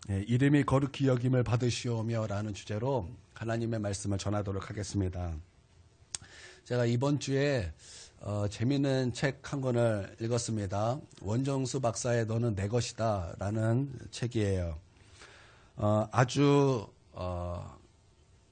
이름이 거룩히 여김을 받으시오며 라는 주제로 하나님의 말씀을 전하도록 하겠습니다. 제가 이번 주에 재미있는 책 한 권을 읽었습니다. 원정수 박사의 너는 내 것이다 라는 책이에요. 아주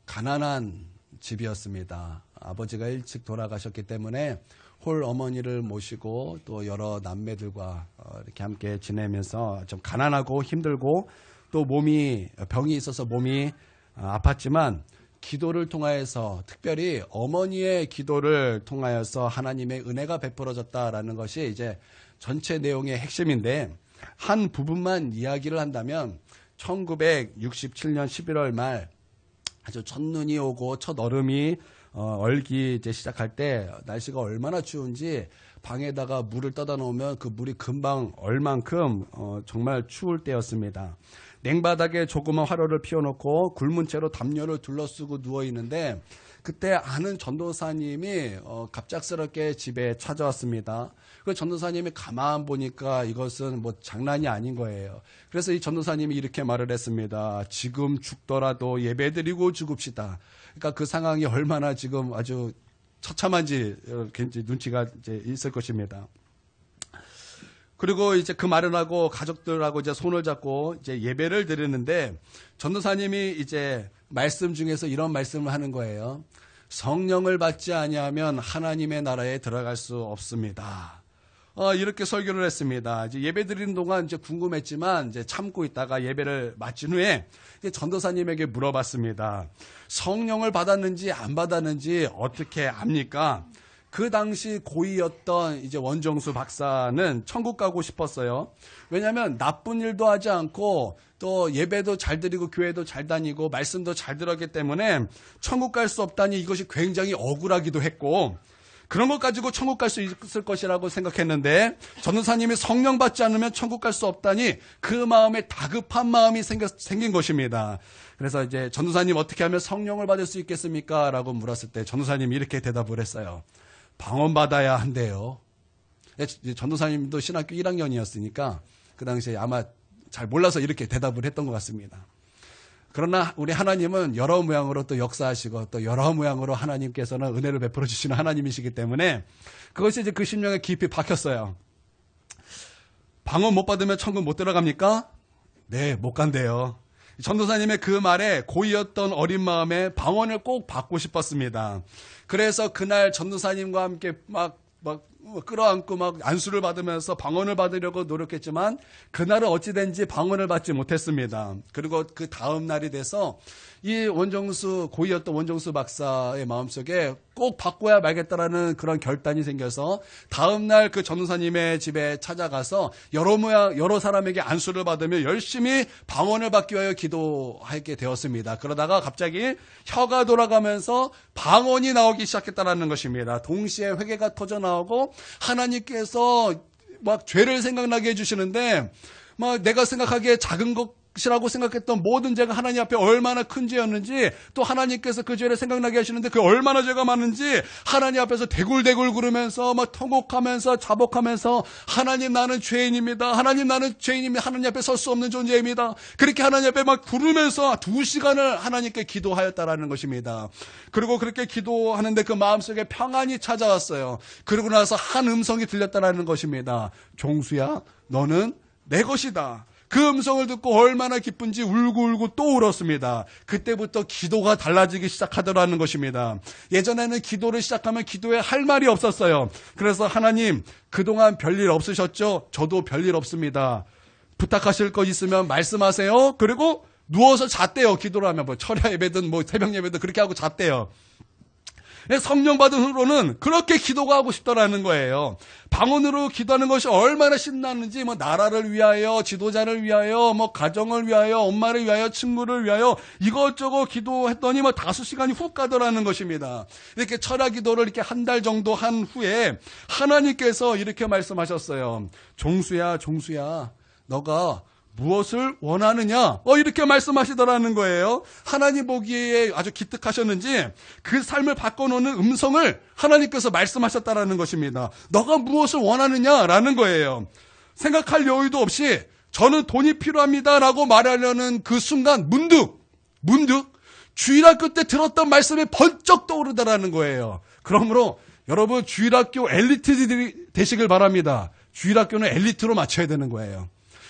가난한 집이었습니다. 아버지가 일찍 돌아가셨기 때문에 홀 어머니를 모시고 또 여러 남매들과 이렇게 함께 지내면서 좀 가난하고 힘들고 또 병이 있어서 몸이 아팠지만 기도를 통하여서 특별히 어머니의 기도를 통하여서 하나님의 은혜가 베풀어졌다라는 것이 이제 전체 내용의 핵심인데 한 부분만 이야기를 한다면 1967년 11월 말 아주 첫눈이 오고 첫 얼음이 얼기 이제 시작할 때 날씨가 얼마나 추운지 방에다가 물을 떠다 놓으면 그 물이 금방 얼 만큼 정말 추울 때였습니다. 냉바닥에 조그만 화로를 피워놓고 굶은 채로 담요를 둘러쓰고 누워있는데 그때 아는 전도사님이 갑작스럽게 집에 찾아왔습니다. 그 전도사님이 가만 보니까 이것은 뭐 장난이 아닌 거예요. 그래서 이 전도사님이 이렇게 말을 했습니다. 지금 죽더라도 예배드리고 죽읍시다. 그러니까 그 상황이 얼마나 지금 아주 처참한지 이렇게 이제 눈치가 이제 있을 것입니다. 그리고 이제 그 말을 하고 가족들하고 이제 손을 잡고 이제 예배를 드리는데 전도사님이 이제 말씀 중에서 이런 말씀을 하는 거예요. 성령을 받지 아니하면 하나님의 나라에 들어갈 수 없습니다. 이렇게 설교를 했습니다. 이제 예배 드리는 동안 이제 궁금했지만 이제 참고 있다가 예배를 마친 후에 이제 전도사님에게 물어봤습니다. 성령을 받았는지 안 받았는지 어떻게 압니까? 그 당시 고이였던 이제 원정수 박사는 천국 가고 싶었어요. 왜냐하면 나쁜 일도 하지 않고 또 예배도 잘 드리고 교회도 잘 다니고 말씀도 잘 들었기 때문에 천국 갈 수 없다니 이것이 굉장히 억울하기도 했고 그런 것 가지고 천국 갈 수 있을 것이라고 생각했는데 전도사님이 성령 받지 않으면 천국 갈 수 없다니 그 마음에 다급한 마음이 생긴 것입니다. 그래서 이제 전도사님 어떻게 하면 성령을 받을 수 있겠습니까? 라고 물었을 때 전도사님이 이렇게 대답을 했어요. 방언받아야 한대요. 전도사님도 신학교 1학년이었으니까 그 당시에 아마 잘 몰라서 이렇게 대답을 했던 것 같습니다. 그러나 우리 하나님은 여러 모양으로 또 역사하시고 또 여러 모양으로 하나님께서는 은혜를 베풀어 주시는 하나님이시기 때문에 그것이 이제 그 심령에 깊이 박혔어요. 방언 못 받으면 천국 못 들어갑니까? 네, 못 간대요. 전도사님의 그 말에 고이었던 어린 마음에 방언을 꼭 받고 싶었습니다. 그래서 그날 전도사님과 함께 막 끌어안고 막 안수를 받으면서 방언을 받으려고 노력했지만 그날은 어찌된지 방언을 받지 못했습니다. 그리고 그 다음 날이 돼서 이 고이였던 원정수 박사의 마음속에 꼭 바꿔야 말겠다라는 그런 결단이 생겨서 다음 날 그 전도사님의 집에 찾아가서 여러 사람에게 안수를 받으며 열심히 방언을 받기 위하여 기도하게 되었습니다. 그러다가 갑자기 혀가 돌아가면서 방언이 나오기 시작했다는 것입니다. 동시에 회개가 터져 나오고 하나님께서 막 죄를 생각나게 해주시는데 막 내가 생각하기에 작은 것이라고 생각했던 모든 죄가 하나님 앞에 얼마나 큰 죄였는지 또 하나님께서 그 죄를 생각나게 하시는데 그 얼마나 죄가 많은지 하나님 앞에서 대굴대굴 구르면서 막 통곡하면서 자복하면서 하나님 나는 죄인입니다. 하나님 나는 죄인입니다. 하나님 앞에 설 수 없는 존재입니다. 그렇게 하나님 앞에 막 부르면서 2시간을 하나님께 기도하였다라는 것입니다. 그리고 그렇게 기도하는데 그 마음속에 평안이 찾아왔어요. 그러고 나서 한 음성이 들렸다라는 것입니다. 종수야, 너는 내 것이다. 그 음성을 듣고 얼마나 기쁜지 울고 또 울었습니다. 그때부터 기도가 달라지기 시작하더라는 것입니다. 예전에는 기도를 시작하면 기도에 할 말이 없었어요. 그래서 하나님 그동안 별일 없으셨죠? 저도 별일 없습니다. 부탁하실 거 있으면 말씀하세요. 그리고 누워서 잤대요. 기도를 하면 철야 예배든 새벽 예배든 그렇게 하고 잤대요. 성령 받은 후로는 그렇게 기도가 하고 싶더라는 거예요. 방언으로 기도하는 것이 얼마나 신나는지 나라를 위하여, 지도자를 위하여, 가정을 위하여, 엄마를 위하여, 친구를 위하여 이것저것 기도했더니 5시간이 훅 가더라는 것입니다. 이렇게 철야 기도를 이렇게 한 달 정도 한 후에 하나님께서 이렇게 말씀하셨어요. 종수야, 너가 무엇을 원하느냐? 이렇게 말씀하시더라는 거예요. 하나님 보기에 아주 기특하셨는지 그 삶을 바꿔놓는 음성을 하나님께서 말씀하셨다라는 것입니다. 너가 무엇을 원하느냐라는 거예요. 생각할 여유도 없이 저는 돈이 필요합니다라고 말하려는 그 순간 문득 주일학교 때 들었던 말씀이 번쩍 떠오르다라는 거예요. 그러므로 여러분 주일학교 엘리트들이 되시길 바랍니다. 주일학교는 엘리트로 맞춰야 되는 거예요.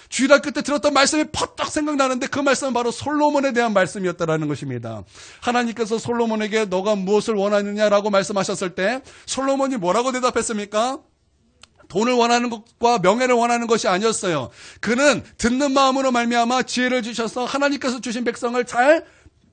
주일학교 때 들었던 말씀이 퍼뜩 생각나는데 그 말씀은 바로 솔로몬에 대한 말씀이었다라는 것입니다. 하나님께서 솔로몬에게 너가 무엇을 원하느냐라고 말씀하셨을 때 솔로몬이 뭐라고 대답했습니까? 돈을 원하는 것과 명예를 원하는 것이 아니었어요. 그는 듣는 마음으로 말미암아 지혜를 주셔서 하나님께서 주신 백성을 잘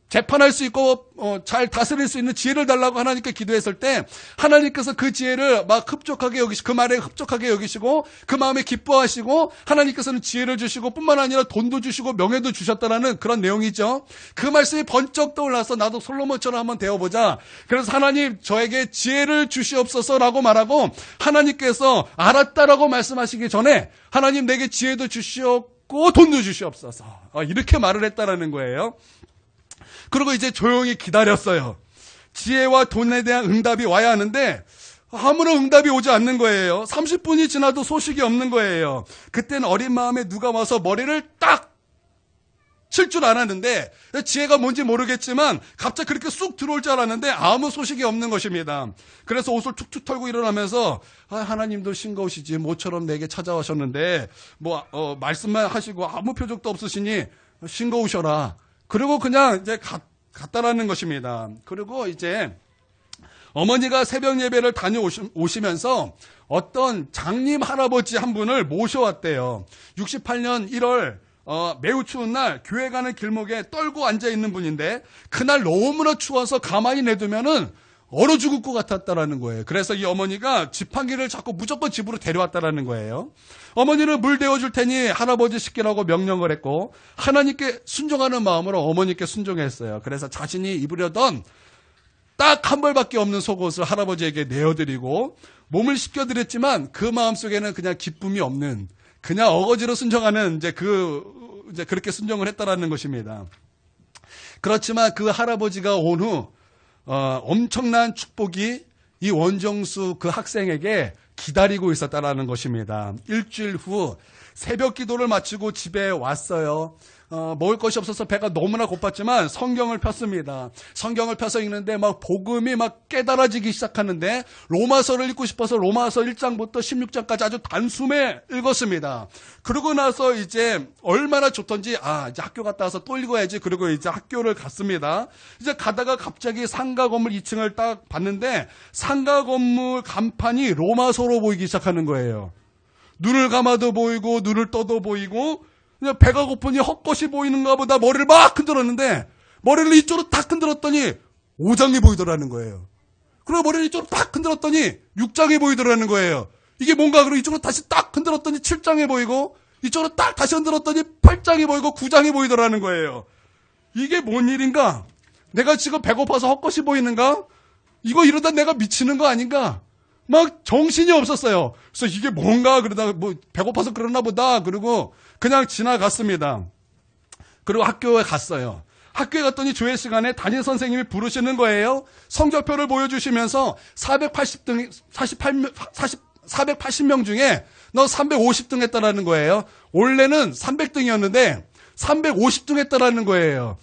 재판할 수 있고 잘 다스릴 수 있는 지혜를 달라고 하나님께 기도했을 때 하나님께서 그 지혜를 막 흡족하게 여기시고 그 말에 흡족하게 여기시고 그 마음에 기뻐하시고 하나님께서는 지혜를 주시고 뿐만 아니라 돈도 주시고 명예도 주셨다라는 그런 내용이죠. 그 말씀이 번쩍 떠올라서 나도 솔로몬처럼 한번 되어보자. 그래서 하나님 저에게 지혜를 주시옵소서라고 말하고 하나님께서 알았다라고 말씀하시기 전에 하나님 내게 지혜도 주시옵고 돈도 주시옵소서 이렇게 말을 했다라는 거예요. 그리고 이제 조용히 기다렸어요. 지혜와 돈에 대한 응답이 와야 하는데 아무런 응답이 오지 않는 거예요. 30분이 지나도 소식이 없는 거예요. 그때는 어린 마음에 누가 와서 머리를 딱 칠 줄 알았는데 지혜가 뭔지 모르겠지만 갑자기 그렇게 쑥 들어올 줄 알았는데 아무 소식이 없는 것입니다. 그래서 옷을 툭툭 털고 일어나면서 하나님도 싱거우시지 모처럼 내게 찾아오셨는데 말씀만 하시고 아무 표적도 없으시니 싱거우셔라. 그리고 그냥 이제 갔다라는 것입니다. 그리고 이제 어머니가 새벽 예배를 다녀오시면서 어떤 장님 할아버지 한 분을 모셔왔대요. 68년 1월 매우 추운 날 교회 가는 길목에 떨고 앉아있는 분인데 그날 너무나 추워서 가만히 내두면은 얼어 죽을 것 같았다라는 거예요. 그래서 이 어머니가 지팡이를 잡고 무조건 집으로 데려왔다라는 거예요. 어머니는 물 데워줄 테니 할아버지 시키라고 명령을 했고 하나님께 순종하는 마음으로 어머니께 순종했어요. 그래서 자신이 입으려던 딱 한 벌밖에 없는 속옷을 할아버지에게 내어드리고 몸을 씻겨드렸지만 그 마음속에는 그냥 기쁨이 없는 그냥 어거지로 순종하는 이제 그렇게 순종을 했다라는 것입니다. 그렇지만 그 할아버지가 온 후 엄청난 축복이 이 원정수 그 학생에게 기다리고 있었다라는 것입니다. 일주일 후 새벽 기도를 마치고 집에 왔어요. 먹을 것이 없어서 배가 너무나 고팠지만 성경을 폈습니다. 성경을 펴서 읽는데 막 복음이 막 깨달아지기 시작하는데 로마서를 읽고 싶어서 로마서 1장부터 16장까지 아주 단숨에 읽었습니다. 그러고 나서 이제 얼마나 좋던지 이제 학교 갔다 와서 또 읽어야지. 그리고 이제 학교를 갔습니다. 이제 가다가 갑자기 상가 건물 2층을 딱 봤는데 상가 건물 간판이 로마서로 보이기 시작하는 거예요. 눈을 감아도 보이고 눈을 떠도 보이고 그냥 배가 고프니 헛것이 보이는가 보다 머리를 막 흔들었는데 머리를 이쪽으로 딱 흔들었더니 5장이 보이더라는 거예요. 그리고 머리를 이쪽으로 딱 흔들었더니 6장이 보이더라는 거예요. 이게 뭔가 그리고 이쪽으로 다시 딱 흔들었더니 7장이 보이고 이쪽으로 딱 다시 흔들었더니 8장이 보이고 9장이 보이더라는 거예요. 이게 뭔 일인가? 내가 지금 배고파서 헛것이 보이는가? 이러다 내가 미치는 거 아닌가? 막 정신이 없었어요. 그래서 이게 뭔가 그러다가 배고파서 그러나 보다. 그리고 그냥 지나갔습니다. 그리고 학교에 갔어요. 학교에 갔더니 조회 시간에 담임 선생님이 부르시는 거예요. 성적표를 보여주시면서 480명 중에 너 350등 했다라는 거예요. 원래는 300등이었는데 350등 했다라는 거예요.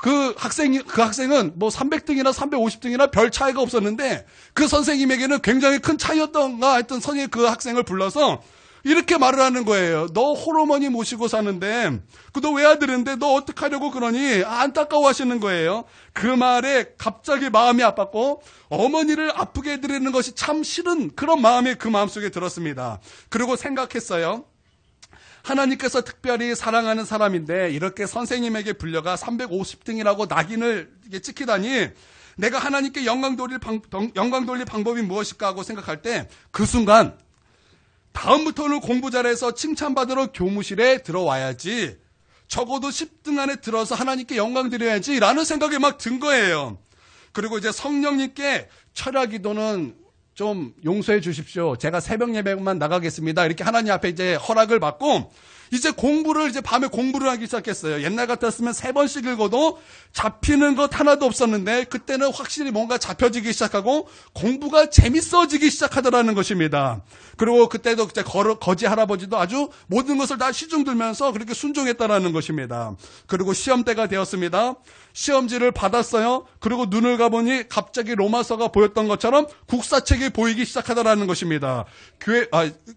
그 학생은 뭐 300등이나 350등이나 별 차이가 없었는데 그 선생님에게는 굉장히 큰 차이였던가 하여튼 선생님이 그 학생을 불러서 이렇게 말을 하는 거예요. 너 홀어머니 모시고 사는데 너 외아들인데 너 어떡하려고 그러니? 안타까워 하시는 거예요. 그 말에 갑자기 마음이 아팠고 어머니를 아프게 해드리는 것이 참 싫은 그런 마음이 그 마음속에 들었습니다. 그리고 생각했어요. 하나님께서 특별히 사랑하는 사람인데 이렇게 선생님에게 불려가 350등이라고 낙인을 찍히다니 내가 하나님께 영광 돌릴 방법이 무엇일까 하고 생각할 때 그 순간 다음부터는 공부 잘해서 칭찬받으러 교무실에 들어와야지. 적어도 10등 안에 들어서 하나님께 영광 드려야지 라는 생각이 막 든 거예요. 그리고 이제 성령님께 철야 기도는 좀 용서해 주십시오. 제가 새벽 예배만 나가겠습니다. 이렇게 하나님 앞에 이제 허락을 받고 이제 밤에 공부를 하기 시작했어요. 옛날 같았으면 3번씩 읽어도 잡히는 것 하나도 없었는데, 그때는 확실히 뭔가 잡혀지기 시작하고, 공부가 재밌어지기 시작하더라는 것입니다. 그리고 그때도 거지 할아버지도 아주 모든 것을 다 시중 들면서 그렇게 순종했다라는 것입니다. 그리고 시험때가 되었습니다. 시험지를 받았어요. 그리고 눈을 감으니 갑자기 로마서가 보였던 것처럼 국사책이 보이기 시작하더라는 것입니다.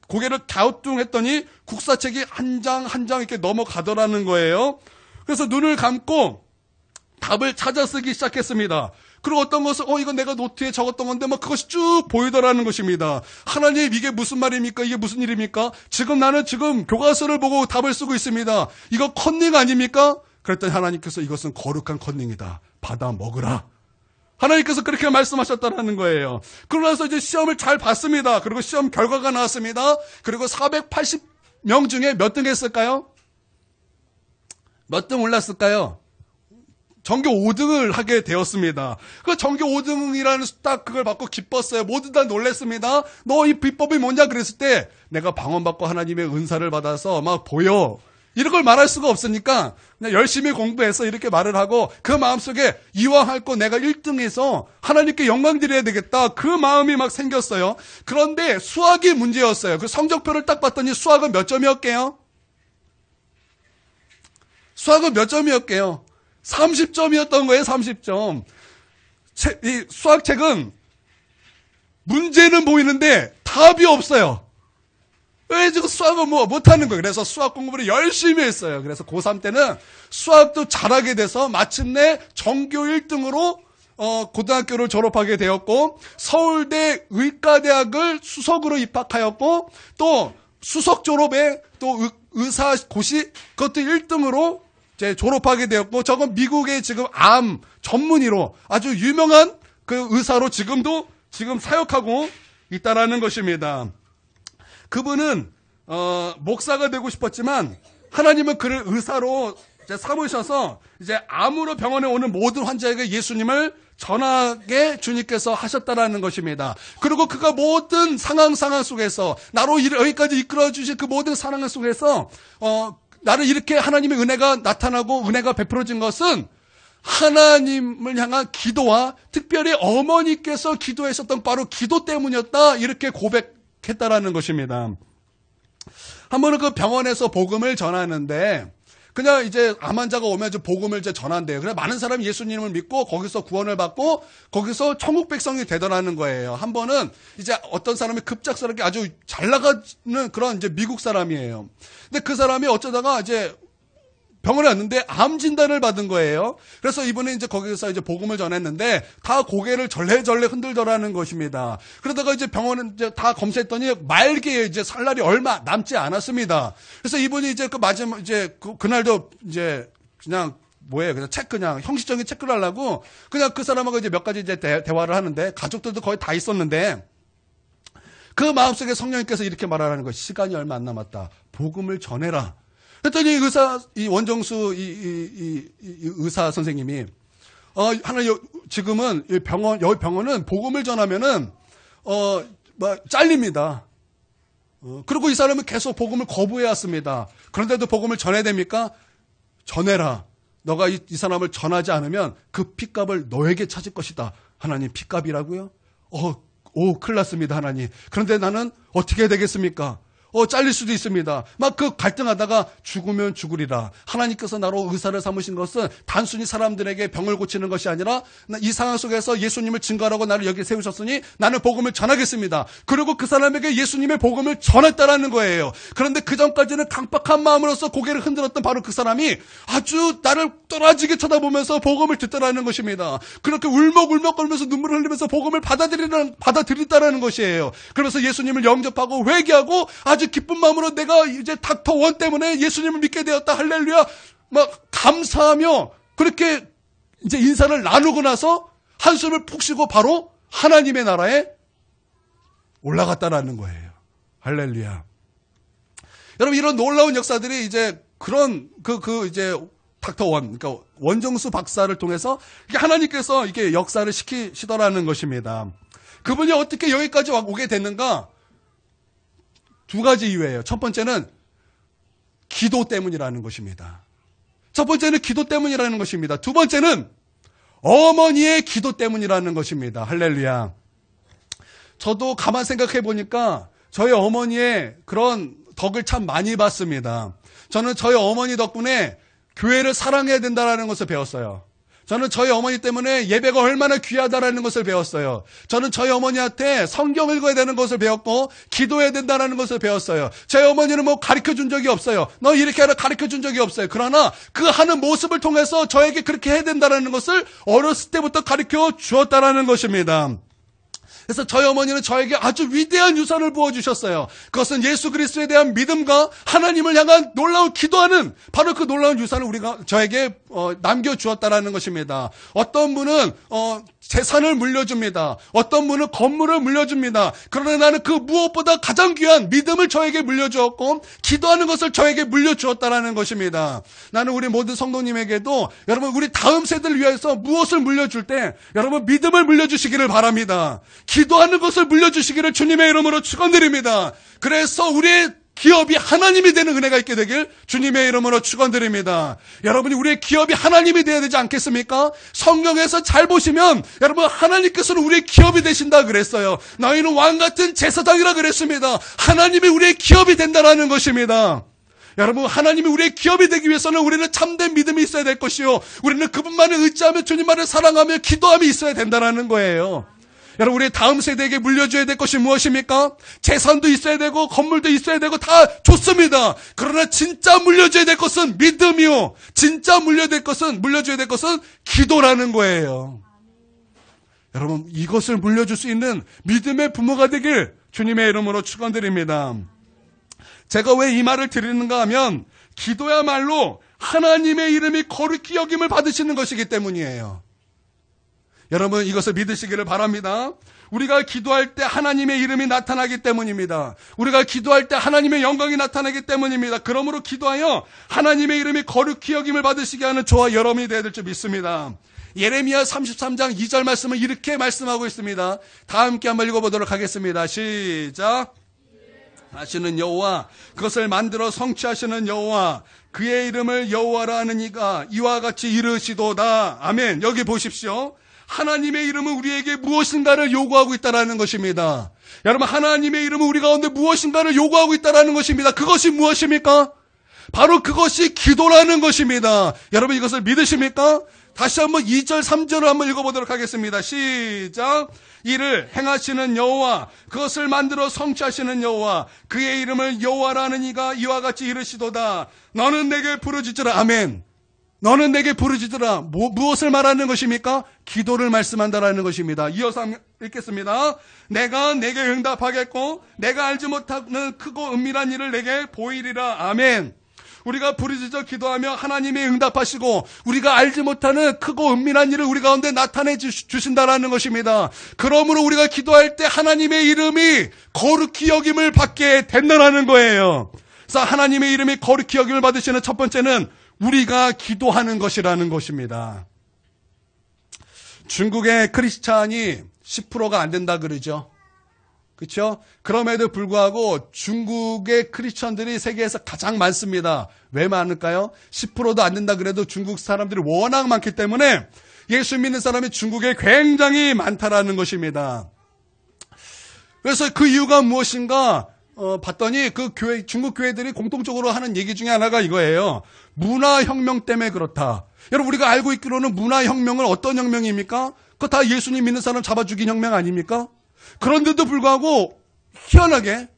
고개를 갸우뚱했더니 국사책이 한 장 한 장 이렇게 넘어가더라는 거예요. 그래서 눈을 감고 답을 찾아 쓰기 시작했습니다. 그리고 어떤 것은 이건 내가 노트에 적었던 건데 그것이 쭉 보이더라는 것입니다. 하나님, 이게 무슨 말입니까? 이게 무슨 일입니까? 나는 지금 교과서를 보고 답을 쓰고 있습니다. 이거 컨닝 아닙니까? 그랬더니 하나님께서 이것은 거룩한 컨닝이다. 받아 먹으라. 하나님께서 그렇게 말씀하셨다는 거예요. 그러고 나서 이제 시험을 잘 봤습니다. 그리고 시험 결과가 나왔습니다. 그리고 480명 중에 몇 등 했을까요? 몇 등 올랐을까요? 전교 5등을 하게 되었습니다. 그 전교 5등이라는 딱 그걸 받고 기뻤어요. 모두 다 놀랐습니다. 너 이 비법이 뭐냐 그랬을 때, 내가 방언받고 하나님의 은사를 받아서 막 보여. 이런 걸 말할 수가 없으니까 그냥 열심히 공부해서 이렇게 말을 하고, 그 마음속에 이왕 할 거 내가 1등해서 하나님께 영광 드려야 되겠다, 그 마음이 막 생겼어요. 그런데 수학이 문제였어요. 그 성적표를 딱 봤더니 수학은 몇 점이었게요? 수학은 몇 점이었게요? 30점이었던 거예요. 30점. 이 수학책은 문제는 보이는데 답이 없어요. 왜 지금 수학을 못하는 거예요. 그래서 수학 공부를 열심히 했어요. 그래서 고3 때는 수학도 잘하게 돼서 마침내 전교 1등으로 고등학교를 졸업하게 되었고, 서울대 의과대학을 수석으로 입학하였고, 또 수석 졸업에 또 의사고시 그것도 1등으로 이제 졸업하게 되었고, 저건 미국의 지금 암 전문의로 아주 유명한 그 의사로 지금 사역하고 있다라는 것입니다. 그분은 목사가 되고 싶었지만 하나님은 그를 의사로 이제 삼으셔서 이제 암으로 병원에 오는 모든 환자에게 예수님을 전하게 주님께서 하셨다라는 것입니다. 그리고 그가 모든 상황 속에서 나로 여기까지 이끌어 주신 그 모든 상황 속에서 나를 이렇게 하나님의 은혜가 나타나고 은혜가 베풀어진 것은 하나님을 향한 기도와 특별히 어머니께서 기도하셨던 바로 기도 때문이었다, 이렇게 고백했다라는 것입니다. 한 번은 그 병원에서 복음을 전하는데, 그냥 이제 암 환자가 오면 이제 복음을 이제 전한대요. 그래서 많은 사람이 예수님을 믿고 거기서 구원을 받고 거기서 천국 백성이 되더라는 거예요. 한 번은 이제 어떤 사람이 급작스럽게 아주 잘 나가는 그런 이제 미국 사람이에요. 근데 그 사람이 어쩌다가 이제 병원에 왔는데 암 진단을 받은 거예요. 그래서 이분이 이제 거기서 이제 복음을 전했는데 다 고개를 절레절레 흔들더라는 것입니다. 그러다가 이제 병원에 이제 다 검사했더니 말기에 이제 살 날이 얼마 남지 않았습니다. 그래서 이분이 이제 그 마지막 이제 그날도 이제 그냥 그냥 형식적인 체크를 하려고 그냥 그 사람하고 이제 몇 가지 이제 대화를 하는데, 가족들도 거의 다 있었는데, 그 마음속에 성령님께서 이렇게 말하라는 거예요. 시간이 얼마 안 남았다. 복음을 전해라. 그랬더니 이 원정수 이 의사 선생님이 지금은 여기 병원은 복음을 전하면은 잘립니다. 그리고 이 사람은 계속 복음을 거부해 왔습니다. 그런데도 복음을 전해야 됩니까? 전해라. 너가 이 사람을 전하지 않으면 그 핏값을 너에게 찾을 것이다. 하나님, 핏값이라고요? 큰일 났습니다, 하나님. 그런데 나는 어떻게 해야 되겠습니까? 잘릴 수도 있습니다. 막 그 갈등하다가 죽으면 죽으리라. 하나님께서 나로 의사를 삼으신 것은 단순히 사람들에게 병을 고치는 것이 아니라 이 상황 속에서 예수님을 증거하라고 나를 여기 세우셨으니 나는 복음을 전하겠습니다. 그리고 그 사람에게 예수님의 복음을 전했다라는 거예요. 그런데 그 전까지는 강박한 마음으로서 고개를 흔들었던 바로 그 사람이 아주 나를 떨어지게 쳐다보면서 복음을 듣더라는 것입니다. 그렇게 울먹울먹거리면서 눈물을 흘리면서 복음을 받아들였다라는 것이에요. 그러면서 예수님을 영접하고 회개하고 아주 기쁜 마음으로 내가 이제 닥터 원 때문에 예수님을 믿게 되었다, 할렐루야, 막 감사하며 그렇게 이제 인사를 나누고 나서 한숨을 푹 쉬고 바로 하나님의 나라에 올라갔다라는 거예요. 할렐루야. 여러분, 이런 놀라운 역사들이 이제 그런 이제 닥터 원, 그러니까 원정수 박사를 통해서 하나님께서 이게 역사를 시키시더라는 것입니다. 그분이 어떻게 여기까지 오게 됐는가? 두 가지 이유예요. 첫 번째는 기도 때문이라는 것입니다. 첫 번째는 기도 때문이라는 것입니다. 두 번째는 어머니의 기도 때문이라는 것입니다. 할렐루야. 저도 가만 생각해 보니까 저희 어머니의 그런 덕을 참 많이 봤습니다. 저는 저희 어머니 덕분에 교회를 사랑해야 된다는 것을 배웠어요. 저는 저희 어머니 때문에 예배가 얼마나 귀하다라는 것을 배웠어요. 저는 저희 어머니한테 성경 읽어야 되는 것을 배웠고 기도해야 된다는 것을 배웠어요. 저희 어머니는 뭐 가르쳐준 적이 없어요. 너 이렇게 하라 가르쳐준 적이 없어요. 그러나 그 하는 모습을 통해서 저에게 그렇게 해야 된다는 것을 어렸을 때부터 가르쳐 주었다는 것입니다. 그래서 저희 어머니는 저에게 아주 위대한 유산을 부어주셨어요. 그것은 예수 그리스도에 대한 믿음과 하나님을 향한 놀라운 기도하는 바로 그 놀라운 유산을 저에게 남겨주었다라는 것입니다. 어떤 분은 재산을 물려줍니다. 어떤 분은 건물을 물려줍니다. 그러나 나는 그 무엇보다 가장 귀한 믿음을 저에게 물려주었고 기도하는 것을 저에게 물려주었다라는 것입니다. 나는 우리 모든 성도님에게도 여러분 우리 다음 세대를 위해서 무엇을 물려줄 때 여러분 믿음을 물려주시기를 바랍니다. 기도하는 것을 물려주시기를 주님의 이름으로 축원드립니다. 그래서 우리의 기업이 하나님이 되는 은혜가 있게 되길 주님의 이름으로 축원드립니다. 여러분이 우리의 기업이 하나님이 되어야 되지 않겠습니까? 성경에서 잘 보시면 여러분 하나님께서는 우리의 기업이 되신다 그랬어요. 너희는 왕같은 제사장이라 그랬습니다. 하나님이 우리의 기업이 된다라는 것입니다. 여러분 하나님이 우리의 기업이 되기 위해서는 우리는 참된 믿음이 있어야 될 것이요 우리는 그분만을 의지하며 주님만을 사랑하며 기도함이 있어야 된다는 거예요. 여러분 우리 다음 세대에게 물려줘야 될 것이 무엇입니까? 재산도 있어야 되고 건물도 있어야 되고 다 좋습니다. 그러나 진짜 물려줘야 될 것은 믿음이요. 진짜 물려줘야 될 것은 기도라는 거예요. 여러분 이것을 물려줄 수 있는 믿음의 부모가 되길 주님의 이름으로 축원드립니다. 제가 왜 이 말을 드리는가 하면 기도야말로 하나님의 이름이 거룩히 여김을 받으시는 것이기 때문이에요. 여러분 이것을 믿으시기를 바랍니다. 우리가 기도할 때 하나님의 이름이 나타나기 때문입니다. 우리가 기도할 때 하나님의 영광이 나타나기 때문입니다. 그러므로 기도하여 하나님의 이름이 거룩히 여김을 받으시게 하는 저와 여러분이 되어야 될 줄 믿습니다. 예레미야 33장 2절 말씀은 이렇게 말씀하고 있습니다. 다 함께 한번 읽어보도록 하겠습니다. 시작. 하시는 여호와 그것을 만들어 성취하시는 여호와 그의 이름을 여호와라 하는 이가 이와 같이 이르시도다. 아멘. 여기 보십시오. 하나님의 이름은 우리에게 무엇인가를 요구하고 있다는 것입니다. 여러분 하나님의 이름은 우리 가운데 무엇인가를 요구하고 있다는 것입니다. 그것이 무엇입니까? 바로 그것이 기도라는 것입니다. 여러분 이것을 믿으십니까? 다시 한번 2절 3절을 한번 읽어보도록 하겠습니다. 시작. 이를 행하시는 여호와 그것을 만들어 성취하시는 여호와 그의 이름을 여호와라는 이가 이와 같이 이르시도다. 너는 내게 부르짖으라. 아멘. 너는 내게 부르짖으라. 무엇을 말하는 것입니까? 기도를 말씀한다라는 것입니다. 이어서 읽겠습니다. 내가 내게 응답하겠고 내가 알지 못하는 크고 은밀한 일을 내게 보이리라. 아멘. 우리가 부르짖어 기도하며 하나님이 응답하시고 우리가 알지 못하는 크고 은밀한 일을 우리 가운데 나타내 주신다라는 것입니다. 그러므로 우리가 기도할 때 하나님의 이름이 거룩히 여김을 받게 된다라는 거예요. 그래서 하나님의 이름이 거룩히 여김을 받으시는 첫 번째는 우리가 기도하는 것이라는 것입니다. 중국의 크리스찬이 10%가 안 된다 그러죠. 그렇죠? 그럼에도 불구하고 중국의 크리스천들이 세계에서 가장 많습니다. 왜 많을까요? 10%도 안 된다 그래도 중국 사람들이 워낙 많기 때문에 예수 믿는 사람이 중국에 굉장히 많다라는 것입니다. 그래서 그 이유가 무엇인가 봤더니 그 교회, 중국 교회들이 공통적으로 하는 얘기 중에 하나가 이거예요. 문화혁명 때문에 그렇다. 여러분 우리가 알고 있기로는 문화혁명은 어떤 혁명입니까? 그거 다 예수님 믿는 사람 잡아 죽인 혁명 아닙니까? 그런데도 불구하고 희한하게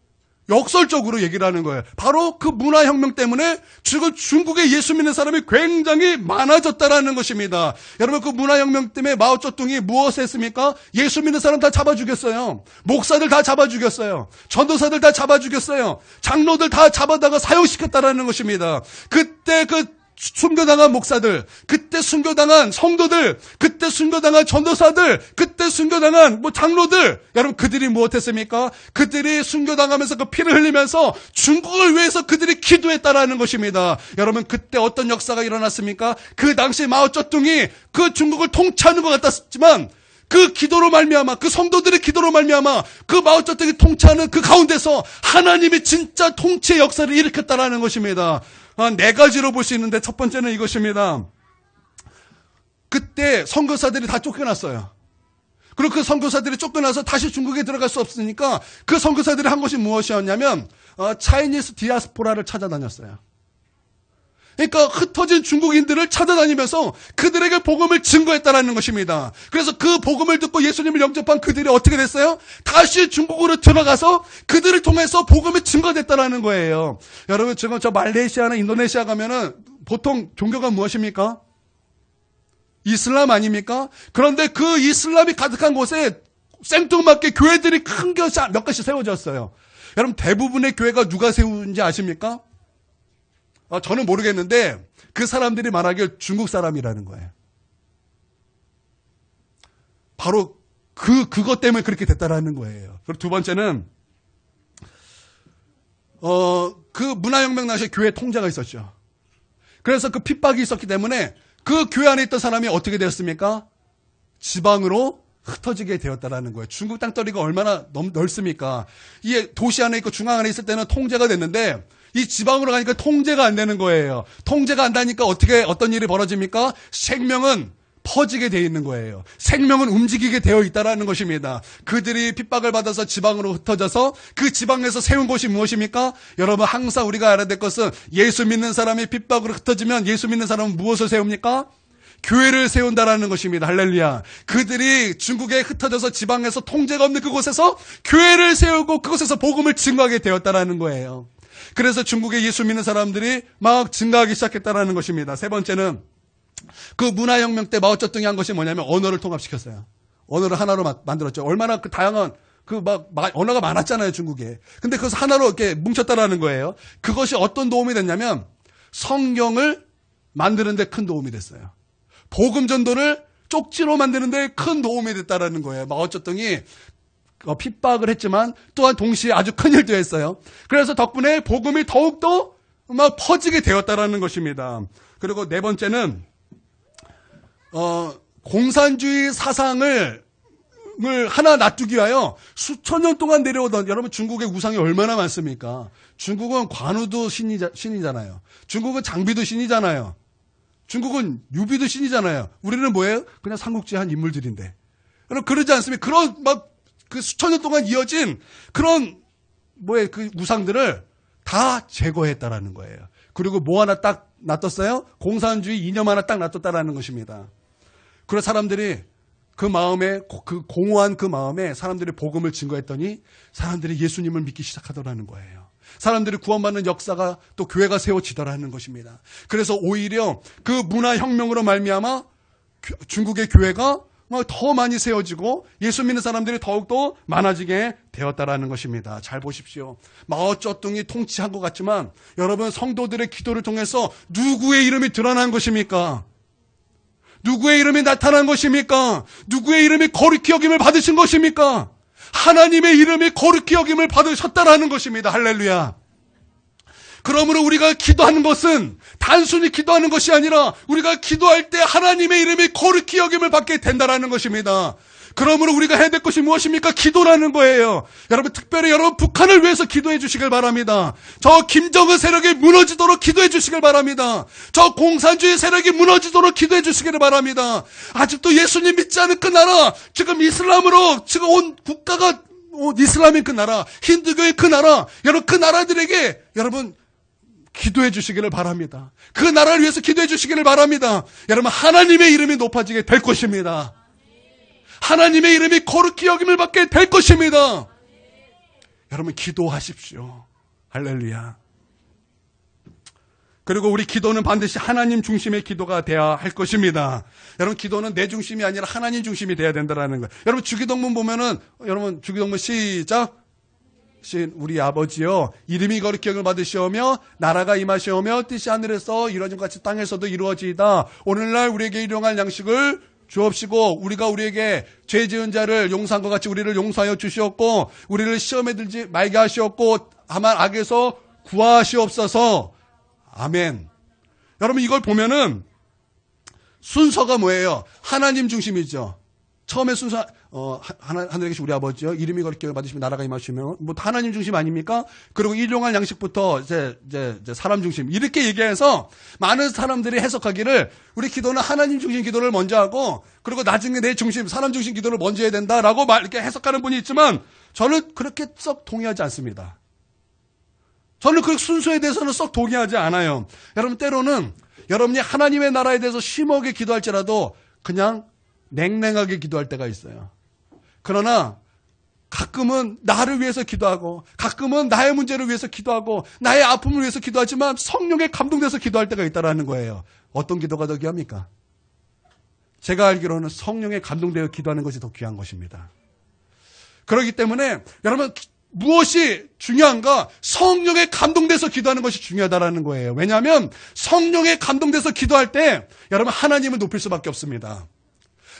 역설적으로 얘기를 하는 거예요. 바로 그 문화혁명 때문에 지금 중국의 예수 믿는 사람이 굉장히 많아졌다라는 것입니다. 여러분 그 문화혁명 때문에 마오쩌둥이 무엇을 했습니까? 예수 믿는 사람 다 잡아 죽였어요. 목사들 다 잡아 죽였어요. 전도사들 다 잡아 죽였어요. 장로들 다 잡아다가 사형시켰다라는 것입니다. 그때 그 순교당한 목사들, 그때 순교당한 성도들, 그때 순교당한 전도사들, 그때 순교당한 장로들, 여러분 그들이 무엇했습니까? 그들이 순교당하면서 그 피를 흘리면서 중국을 위해서 그들이 기도했다라는 것입니다. 여러분 그때 어떤 역사가 일어났습니까? 그 당시 마오쩌둥이 그 중국을 통치하는 것 같았지만 그 기도로 말미암아, 그 성도들의 기도로 말미암아 그 마오쩌둥이 통치하는 그 가운데서 하나님이 진짜 통치의 역사를 일으켰다라는 것입니다. 네 가지로 볼 수 있는데 첫 번째는 이것입니다. 그때 선교사들이 다 쫓겨났어요. 그리고 그 선교사들이 쫓겨나서 다시 중국에 들어갈 수 없으니까 그 선교사들이 한 것이 무엇이었냐면 차이니스 디아스포라를 찾아다녔어요. 그러니까 흩어진 중국인들을 찾아다니면서 그들에게 복음을 증거했다라는 것입니다. 그래서 그 복음을 듣고 예수님을 영접한 그들이 어떻게 됐어요? 다시 중국으로 들어가서 그들을 통해서 복음이 증거됐다라는 거예요. 여러분 지금 저 말레이시아나 인도네시아 가면은 보통 종교가 무엇입니까? 이슬람 아닙니까? 그런데 그 이슬람이 가득한 곳에 생뚱맞게 교회들이 큰 것이 몇 개씩 세워졌어요. 여러분 대부분의 교회가 누가 세운지 아십니까? 저는 모르겠는데 그 사람들이 말하길 중국 사람이라는 거예요. 바로 그것 때문에 그렇게 됐다라는 거예요. 그리고 두 번째는 그 문화혁명 당시에 교회 통제가 있었죠. 그래서 그 핍박이 있었기 때문에 그 교회 안에 있던 사람이 어떻게 되었습니까? 지방으로 흩어지게 되었다라는 거예요. 중국 땅덩어리가 얼마나 넓습니까? 이게 도시 안에 있고 중앙 안에 있을 때는 통제가 됐는데 이 지방으로 가니까 통제가 안 되는 거예요. 통제가 안 되니까 어떤 일이 벌어집니까? 생명은 퍼지게 되어 있는 거예요. 생명은 움직이게 되어 있다라는 것입니다. 그들이 핍박을 받아서 지방으로 흩어져서 그 지방에서 세운 곳이 무엇입니까? 여러분 항상 우리가 알아야 될 것은 예수 믿는 사람이 핍박으로 흩어지면 예수 믿는 사람은 무엇을 세웁니까? 교회를 세운다라는 것입니다. 할렐루야. 그들이 중국에 흩어져서 지방에서 통제가 없는 그곳에서 교회를 세우고 그곳에서 복음을 증거하게 되었다라는 거예요. 그래서 중국에 예수 믿는 사람들이 막 증가하기 시작했다라는 것입니다. 세 번째는 그 문화혁명 때 마오쩌둥이 한 것이 뭐냐면 언어를 통합시켰어요. 언어를 하나로 만들었죠. 얼마나 그 다양한 언어가 많았잖아요, 중국에. 근데 그것을 하나로 이렇게 뭉쳤다라는 거예요. 그것이 어떤 도움이 됐냐면 성경을 만드는데 큰 도움이 됐어요. 복음 전도를 쪽지로 만드는데 큰 도움이 됐다라는 거예요. 마오쩌둥이 핍박을 했지만 또한 동시에 아주 큰 일도 했어요. 그래서 덕분에 복음이 더욱더 막 퍼지게 되었다라는 것입니다. 그리고 네 번째는 공산주의 사상을 하나 놔두기 위하여 수천 년 동안 내려오던, 여러분 중국의 우상이 얼마나 많습니까? 중국은 관우도 신이잖아요. 중국은 장비도 신이잖아요. 중국은 유비도 신이잖아요. 우리는 뭐예요? 그냥 삼국지 한 인물들인데. 여러분 그러지 않습니까? 그런 그 수천 년 동안 이어진 그런 그 우상들을 다 제거했다라는 거예요. 그리고 뭐 하나 딱 놔뒀어요? 공산주의 이념 하나 딱 놔뒀다라는 것입니다. 그래서 사람들이 그 마음에, 그 공허한 그 마음에 사람들이 복음을 증거했더니 사람들이 예수님을 믿기 시작하더라는 거예요. 사람들이 구원받는 역사가 또 교회가 세워지더라는 것입니다. 그래서 오히려 그 문화혁명으로 말미암아 중국의 교회가 더 많이 세워지고 예수 믿는 사람들이 더욱더 많아지게 되었다라는 것입니다. 잘 보십시오. 마오쩌둥이 통치한 것 같지만 여러분 성도들의 기도를 통해서 누구의 이름이 드러난 것입니까? 누구의 이름이 나타난 것입니까? 누구의 이름이 거룩히 여김을 받으신 것입니까? 하나님의 이름이 거룩히 여김을 받으셨다라는 것입니다. 할렐루야. 그러므로 우리가 기도하는 것은 단순히 기도하는 것이 아니라 우리가 기도할 때 하나님의 이름이 거룩히 여김을 받게 된다라는 것입니다. 그러므로 우리가 해야 될 것이 무엇입니까? 기도라는 거예요. 여러분 특별히 여러분 북한을 위해서 기도해 주시길 바랍니다. 저 김정은 세력이 무너지도록 기도해 주시길 바랍니다. 저 공산주의 세력이 무너지도록 기도해 주시기를 바랍니다. 아직도 예수님 믿지 않은 그 나라, 지금 이슬람으로 지금 온 국가가 이슬람인 그 나라, 힌두교의 그 나라, 여러분 그 나라들에게 여러분 기도해 주시기를 바랍니다. 그 나라를 위해서 기도해 주시기를 바랍니다. 여러분 하나님의 이름이 높아지게 될 것입니다. 하나님의 이름이 거룩히 여김을 받게 될 것입니다. 여러분 기도하십시오. 할렐루야. 그리고 우리 기도는 반드시 하나님 중심의 기도가 되어야 할 것입니다. 여러분 기도는 내 중심이 아니라 하나님 중심이 되어야 된다는 거예요. 여러분 주기도문 보면은 여러분 주기도문 시작. 우리 아버지여 이름이 거룩히 여김을 받으시오며 나라가 임하시오며 뜻이 하늘에서 이루어진 것 같이 땅에서도 이루어지이다. 오늘날 우리에게 일용할 양식을 주옵시고 우리가 우리에게 죄 지은 자를 용서한 것 같이 우리를 용서하여 주시옵고 우리를 시험에 들지 말게 하시옵고 다만 악에서 구하시옵소서. 아멘. 여러분 이걸 보면은 순서가 뭐예요? 하나님 중심이죠. 처음에 순서 하늘에 계신 우리 아버지요 이름이 거룩히 받으시면 나라가 임하시면 뭐 하나님 중심 아닙니까? 그리고 일용할 양식부터 이제 사람 중심 이렇게 얘기해서 많은 사람들이 해석하기를 우리 기도는 하나님 중심 기도를 먼저 하고 그리고 나중에 내 중심 사람 중심 기도를 먼저 해야 된다라고 이렇게 해석하는 분이 있지만 저는 그렇게 썩 동의하지 않습니다. 저는 그 순서에 대해서는 썩 동의하지 않아요. 여러분 때로는 여러분이 하나님의 나라에 대해서 심하게 기도할지라도 그냥 냉랭하게 기도할 때가 있어요. 그러나 가끔은 나를 위해서 기도하고 가끔은 나의 문제를 위해서 기도하고 나의 아픔을 위해서 기도하지만 성령에 감동돼서 기도할 때가 있다는 거예요. 어떤 기도가 더 귀합니까? 제가 알기로는 성령에 감동되어 기도하는 것이 더 귀한 것입니다. 그렇기 때문에 여러분 무엇이 중요한가? 성령에 감동돼서 기도하는 것이 중요하다는 거예요. 왜냐하면 성령에 감동돼서 기도할 때 여러분 하나님을 높일 수밖에 없습니다.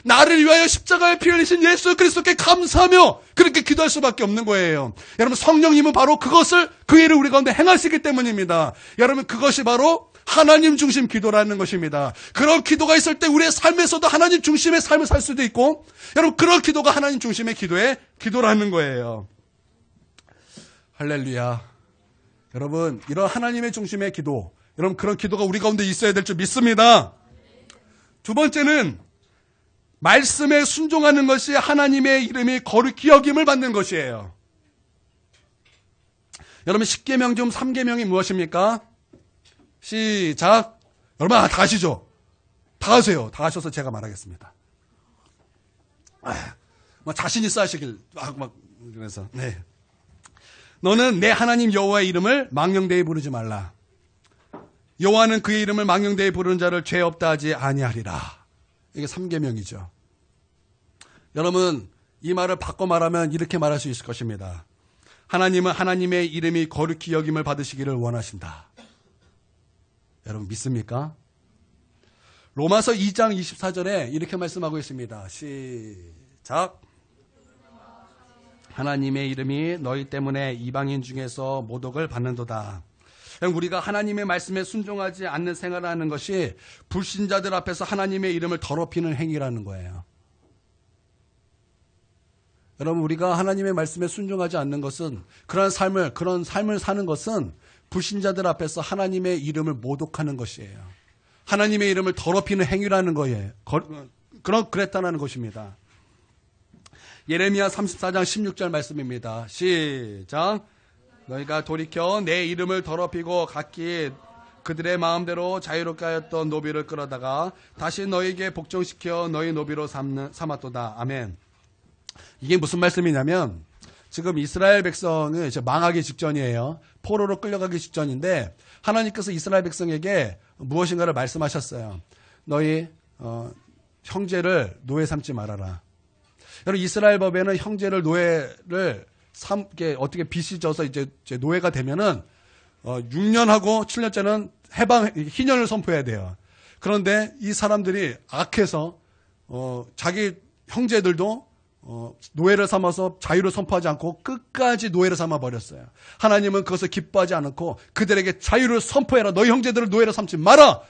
나를 위하여 십자가에 피 흘리신 예수 그리스도께 감사하며 그렇게 기도할 수밖에 없는 거예요. 여러분 성령님은 바로 그 일을 우리 가운데 행하시기 때문입니다. 여러분 그것이 바로 하나님 중심 기도라는 것입니다. 그런 기도가 있을 때 우리의 삶에서도 하나님 중심의 삶을 살 수도 있고 여러분 그런 기도가 하나님 중심의 기도라는 거예요. 할렐루야. 여러분 이런 하나님의 중심의 기도 여러분 그런 기도가 우리 가운데 있어야 될 줄 믿습니다. 두 번째는 말씀에 순종하는 것이 하나님의 이름이 거룩히 여김을 받는 것이에요. 여러분 10계명 중 3계명이 무엇입니까? 시작. 여러분 다 하시죠. 다 하세요. 다 하셔서 제가 말하겠습니다. 자신 있어 하시길 그래서 네. 너는 내 하나님 여호와의 이름을 망령되이 부르지 말라. 여호와는 그의 이름을 망령되이 부르는 자를 죄 없다 하지 아니하리라. 이게 3계명이죠. 여러분 이 말을 바꿔 말하면 이렇게 말할 수 있을 것입니다. 하나님은 하나님의 이름이 거룩히 여김을 받으시기를 원하신다. 여러분 믿습니까? 로마서 2장 24절에 이렇게 말씀하고 있습니다. 시작. 하나님의 이름이 너희 때문에 이방인 중에서 모독을 받는도다. 우리가 하나님의 말씀에 순종하지 않는 생활을 하는 것이 불신자들 앞에서 하나님의 이름을 더럽히는 행위라는 거예요. 여러분 우리가 하나님의 말씀에 순종하지 않는 것은 그런 삶을 사는 것은 불신자들 앞에서 하나님의 이름을 모독하는 것이에요. 하나님의 이름을 더럽히는 행위라는 거예요. 그랬다는 것입니다. 예레미야 34장 16절 말씀입니다. 시작. 너희가 돌이켜 내 이름을 더럽히고 각기 그들의 마음대로 자유롭게 하였던 노비를 끌어다가 다시 너희에게 복종시켜 너희 노비로 삼았도다. 아멘. 이게 무슨 말씀이냐면 지금 이스라엘 백성은 이제 망하기 직전이에요. 포로로 끌려가기 직전인데 하나님께서 이스라엘 백성에게 무엇인가를 말씀하셨어요. 너희 형제를 노예 삼지 말아라. 여러분 이스라엘 법에는 형제를 노예를 삼게 어떻게 빚이 져서 이제 노예가 되면은 6년하고 7년째는 희년을 선포해야 돼요. 그런데 이 사람들이 악해서 자기 형제들도 노예를 삼아서 자유를 선포하지 않고 끝까지 노예를 삼아 버렸어요. 하나님은 그것을 기뻐하지 않고 그들에게 자유를 선포해라. 너희 형제들을 노예로 삼지 마라.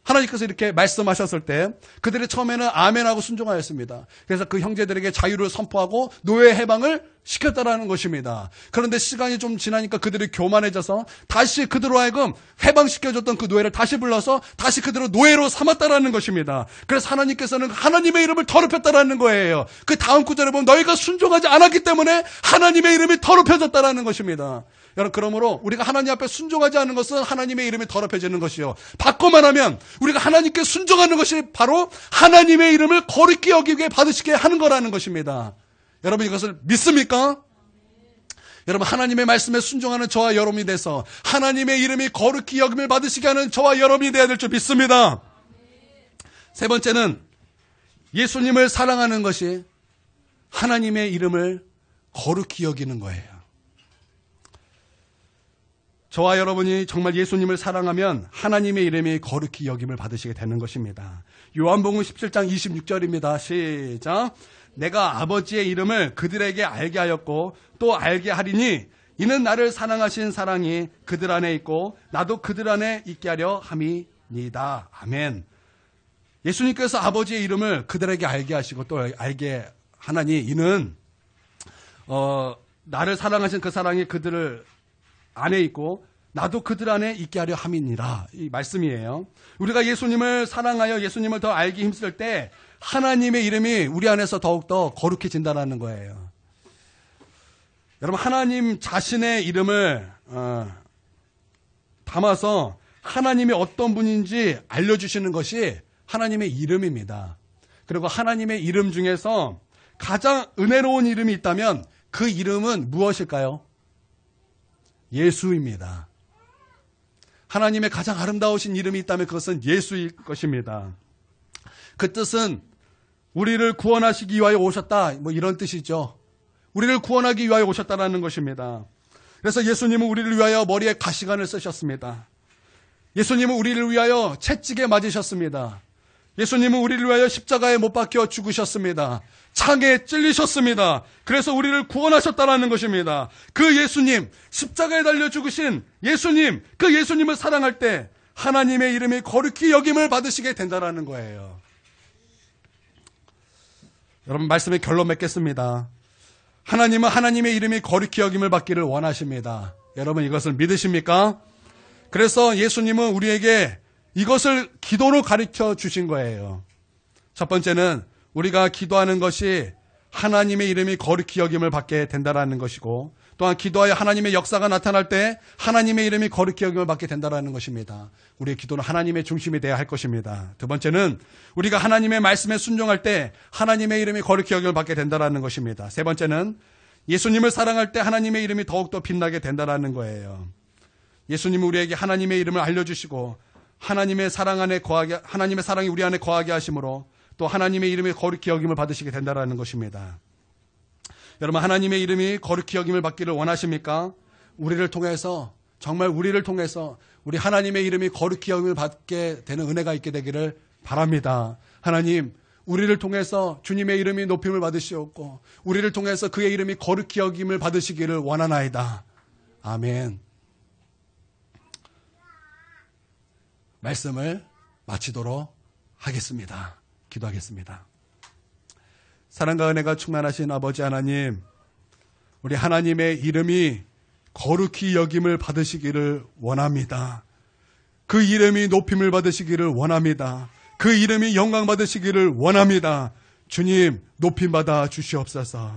하나님께서 이렇게 말씀하셨을 때 그들이 처음에는 아멘하고 순종하였습니다. 그래서 그 형제들에게 자유를 선포하고 노예 해방을 시켰다라는 것입니다. 그런데 시간이 좀 지나니까 그들이 교만해져서 다시 그들로 하여금 해방시켜줬던 그 노예를 다시 불러서 다시 그들을 노예로 삼았다라는 것입니다. 그래서 하나님께서는 하나님의 이름을 더럽혔다라는 거예요. 그 다음 구절에 보면 너희가 순종하지 않았기 때문에 하나님의 이름이 더럽혀졌다라는 것입니다. 여러분 그러므로 우리가 하나님 앞에 순종하지 않는 것은 하나님의 이름이 더럽혀지는 것이요. 바꿔 말하면 우리가 하나님께 순종하는 것이 바로 하나님의 이름을 거룩히 여기게 받으시게 하는 거라는 것입니다. 여러분 이것을 믿습니까? 여러분 하나님의 말씀에 순종하는 저와 여러분이 돼서 하나님의 이름이 거룩히 여김을 받으시게 하는 저와 여러분이 되어야 될 줄 믿습니다. 세 번째는 예수님을 사랑하는 것이 하나님의 이름을 거룩히 여기는 거예요. 저와 여러분이 정말 예수님을 사랑하면 하나님의 이름이 거룩히 여김을 받으시게 되는 것입니다. 요한복음 17장 26절입니다. 시작. 내가 아버지의 이름을 그들에게 알게 하였고 또 알게 하리니 이는 나를 사랑하신 사랑이 그들 안에 있고 나도 그들 안에 있게 하려 함이니이다. 아멘. 예수님께서 아버지의 이름을 그들에게 알게 하시고 또 알게 하나니 이는 나를 사랑하신 그 사랑이 그들 안에 있고 나도 그들 안에 있게 하려 함이니라. 이 말씀이에요. 우리가 예수님을 사랑하여 예수님을 더 알기 힘쓸 때 하나님의 이름이 우리 안에서 더욱더 거룩해진다는 거예요. 여러분, 하나님 자신의 이름을 담아서 하나님이 어떤 분인지 알려주시는 것이 하나님의 이름입니다. 그리고 하나님의 이름 중에서 가장 은혜로운 이름이 있다면 그 이름은 무엇일까요? 예수입니다. 하나님의 가장 아름다우신 이름이 있다면 그것은 예수일 것입니다. 그 뜻은 우리를 구원하시기 위하여 오셨다, 뭐 이런 뜻이죠. 우리를 구원하기 위하여 오셨다는 것입니다. 그래서 예수님은 우리를 위하여 머리에 가시관을 쓰셨습니다. 예수님은 우리를 위하여 채찍에 맞으셨습니다. 예수님은 우리를 위하여 십자가에 못 박혀 죽으셨습니다. 창에 찔리셨습니다. 그래서 우리를 구원하셨다는 것입니다. 그 예수님, 십자가에 달려 죽으신 예수님, 그 예수님을 사랑할 때 하나님의 이름이 거룩히 여김을 받으시게 된다는 거예요. 여러분, 말씀의 결론 맺겠습니다. 하나님은 하나님의 이름이 거룩히 여김을 받기를 원하십니다. 여러분, 이것을 믿으십니까? 그래서 예수님은 우리에게 이것을 기도로 가르쳐 주신 거예요. 첫 번째는 우리가 기도하는 것이 하나님의 이름이 거룩히 여김을 받게 된다는 것이고, 또한 기도하여 하나님의 역사가 나타날 때 하나님의 이름이 거룩히 여김을 받게 된다는 것입니다. 우리의 기도는 하나님의 중심이 되어야 할 것입니다. 두 번째는 우리가 하나님의 말씀에 순종할 때 하나님의 이름이 거룩히 여김을 받게 된다는 것입니다. 세 번째는 예수님을 사랑할 때 하나님의 이름이 더욱더 빛나게 된다는 거예요. 예수님은 우리에게 하나님의 이름을 알려주시고 하나님의 사랑 안에 거하게, 하나님의 사랑이 우리 안에 거하게 하심으로 또 하나님의 이름이 거룩히 여김을 받으시게 된다는 것입니다. 여러분, 하나님의 이름이 거룩히 여김을 받기를 원하십니까? 우리를 통해서, 정말 우리를 통해서 우리 하나님의 이름이 거룩히 여김을 받게 되는 은혜가 있게 되기를 바랍니다. 하나님, 우리를 통해서 주님의 이름이 높임을 받으시옵고 우리를 통해서 그의 이름이 거룩히 여김을 받으시기를 원하나이다. 아멘. 말씀을 마치도록 하겠습니다. 기도하겠습니다. 사랑과 은혜가 충만하신 아버지 하나님, 우리 하나님의 이름이 거룩히 여김을 받으시기를 원합니다. 그 이름이 높임을 받으시기를 원합니다. 그 이름이 영광 받으시기를 원합니다. 주님, 높임 받아 주시옵소서.